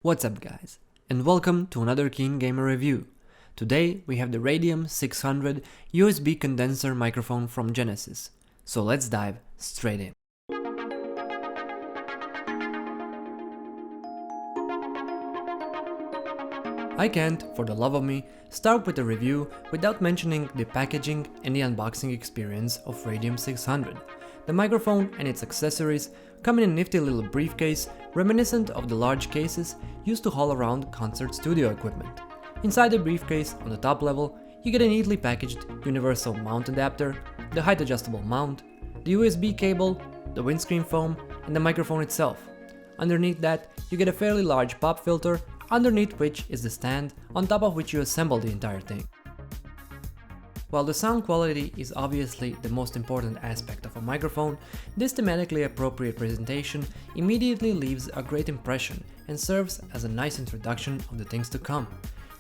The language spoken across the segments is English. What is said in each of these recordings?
What's up guys, and welcome to another KeenGamer review. Today we have the Radium 600 USB condenser microphone from Genesis, so let's dive straight in. I can't, for the love of me, start with a review without mentioning the packaging and the unboxing experience of Radium 600. The microphone and its accessories come in a nifty little briefcase reminiscent of the large cases used to haul around concert studio equipment. Inside the briefcase, on the top level, you get a neatly packaged universal mount adapter, the height adjustable mount, the USB cable, the windscreen foam, and the microphone itself. Underneath that, you get a fairly large pop filter, underneath which is the stand on top of which you assemble the entire thing. While the sound quality is obviously the most important aspect of a microphone, this thematically appropriate presentation immediately leaves a great impression and serves as a nice introduction of the things to come.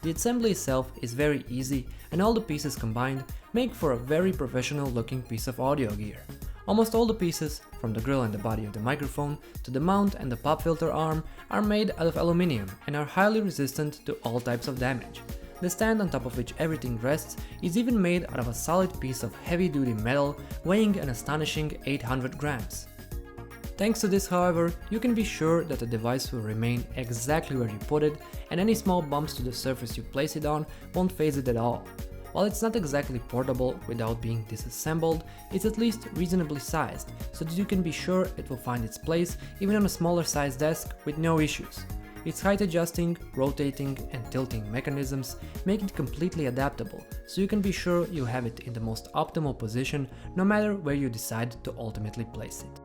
The assembly itself is very easy, and all the pieces combined make for a very professional looking piece of audio gear. Almost all the pieces, from the grill and the body of the microphone to the mount and the pop filter arm, are made out of aluminium and are highly resistant to all types of damage. The stand on top of which everything rests is even made out of a solid piece of heavy-duty metal weighing an astonishing 800 grams. Thanks to this, however, you can be sure that the device will remain exactly where you put it, and any small bumps to the surface you place it on won't phase it at all. While it's not exactly portable without being disassembled, it's at least reasonably sized, so that you can be sure it will find its place even on a smaller sized desk with no issues. Its height adjusting, rotating, and tilting mechanisms make it completely adaptable, so you can be sure you have it in the most optimal position no matter where you decide to ultimately place it.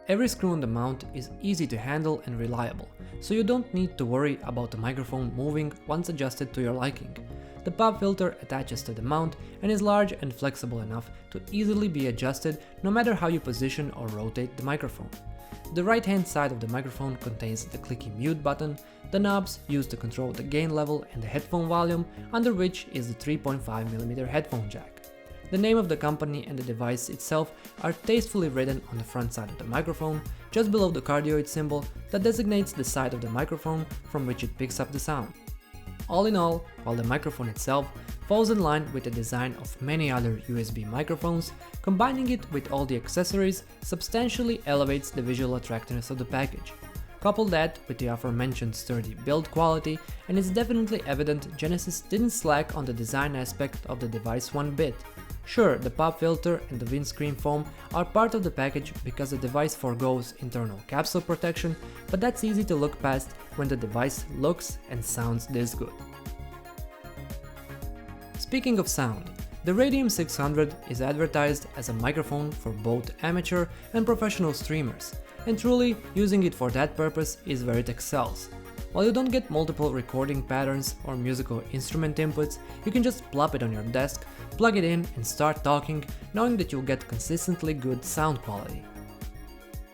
Every screw on the mount is easy to handle and reliable, so you don't need to worry about the microphone moving once adjusted to your liking. The pop filter attaches to the mount and is large and flexible enough to easily be adjusted no matter how you position or rotate the microphone. The right hand side of the microphone contains the clicky mute button, the knobs used to control the gain level and the headphone volume, under which is the 3.5mm headphone jack. The name of the company and the device itself are tastefully written on the front side of the microphone, just below the cardioid symbol that designates the side of the microphone from which it picks up the sound. All in all, while the microphone itself falls in line with the design of many other USB microphones, combining it with all the accessories substantially elevates the visual attractiveness of the package. Couple that with the aforementioned sturdy build quality, and it's definitely evident Genesis didn't slack on the design aspect of the device one bit. Sure, the pop filter and the windscreen foam are part of the package because the device forgoes internal capsule protection, but that's easy to look past when the device looks and sounds this good. Speaking of sound, the Radium 600 is advertised as a microphone for both amateur and professional streamers, and truly using it for that purpose is where it excels. While you don't get multiple recording patterns or musical instrument inputs, you can just plop it on your desk, plug it in and start talking, knowing that you'll get consistently good sound quality.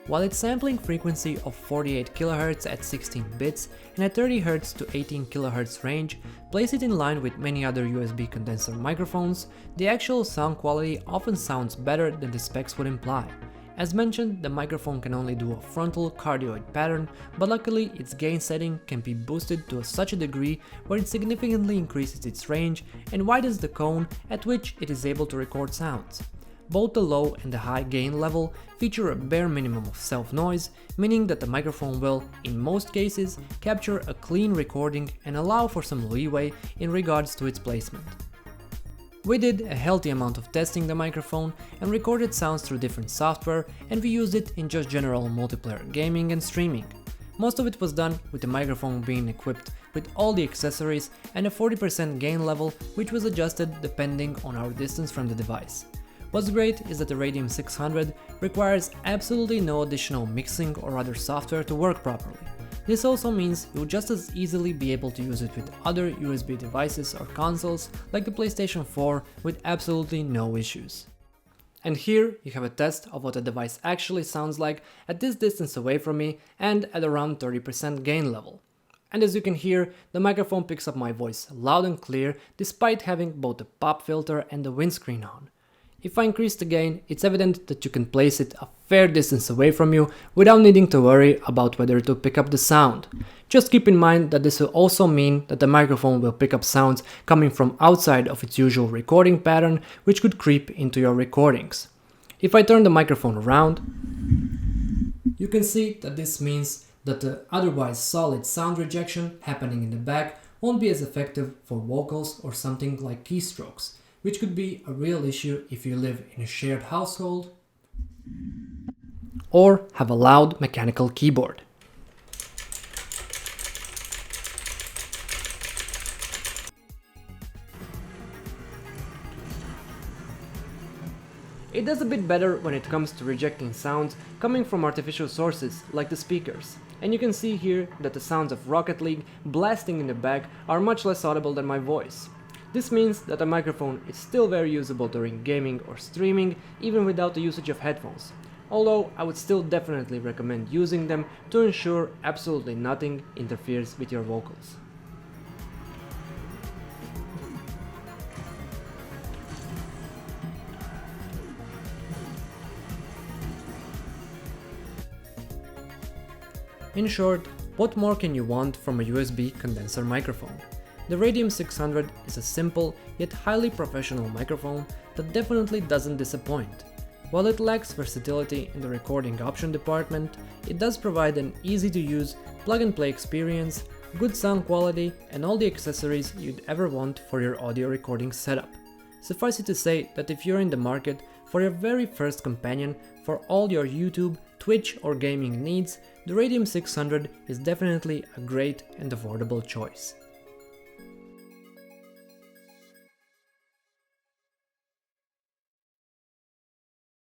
While its sampling frequency of 48 kHz at 16 bits and at 30 Hz to 18 kHz range place it in line with many other USB condenser microphones, the actual sound quality often sounds better than the specs would imply. As mentioned, the microphone can only do a frontal cardioid pattern, but luckily its gain setting can be boosted to such a degree where it significantly increases its range and widens the cone at which it is able to record sounds. Both the low and the high gain level feature a bare minimum of self-noise, meaning that the microphone will, in most cases, capture a clean recording and allow for some leeway in regards to its placement. We did a healthy amount of testing the microphone and recorded sounds through different software, and we used it in just general multiplayer gaming and streaming. Most of it was done with the microphone being equipped with all the accessories and a 40% gain level, which was adjusted depending on our distance from the device. What's great is that the Radium 600 requires absolutely no additional mixing or other software to work properly. This also means you'll just as easily be able to use it with other USB devices or consoles like the PlayStation 4 with absolutely no issues. And here you have a test of what the device actually sounds like at this distance away from me and at around 30% gain level. And as you can hear, the microphone picks up my voice loud and clear despite having both the pop filter and the windscreen on. If I increase the gain, it's evident that you can place it a fair distance away from you without needing to worry about whether it will pick up the sound. Just keep in mind that this will also mean that the microphone will pick up sounds coming from outside of its usual recording pattern, which could creep into your recordings. If I turn the microphone around, you can see that this means that the otherwise solid sound rejection happening in the back won't be as effective for vocals or something like keystrokes, which could be a real issue if you live in a shared household or have a loud mechanical keyboard. It does a bit better when it comes to rejecting sounds coming from artificial sources like the speakers. And you can see here that the sounds of Rocket League blasting in the back are much less audible than my voice. This means that the microphone is still very usable during gaming or streaming, even without the usage of headphones. Although I would still definitely recommend using them to ensure absolutely nothing interferes with your vocals. In short, what more can you want from a USB condenser microphone? The Radium 600 is a simple yet highly professional microphone that definitely doesn't disappoint. While it lacks versatility in the recording option department, it does provide an easy to use, plug and play experience, good sound quality and all the accessories you'd ever want for your audio recording setup. Suffice it to say that if you're in the market for your very first companion for all your YouTube, Twitch or gaming needs, the Radium 600 is definitely a great and affordable choice.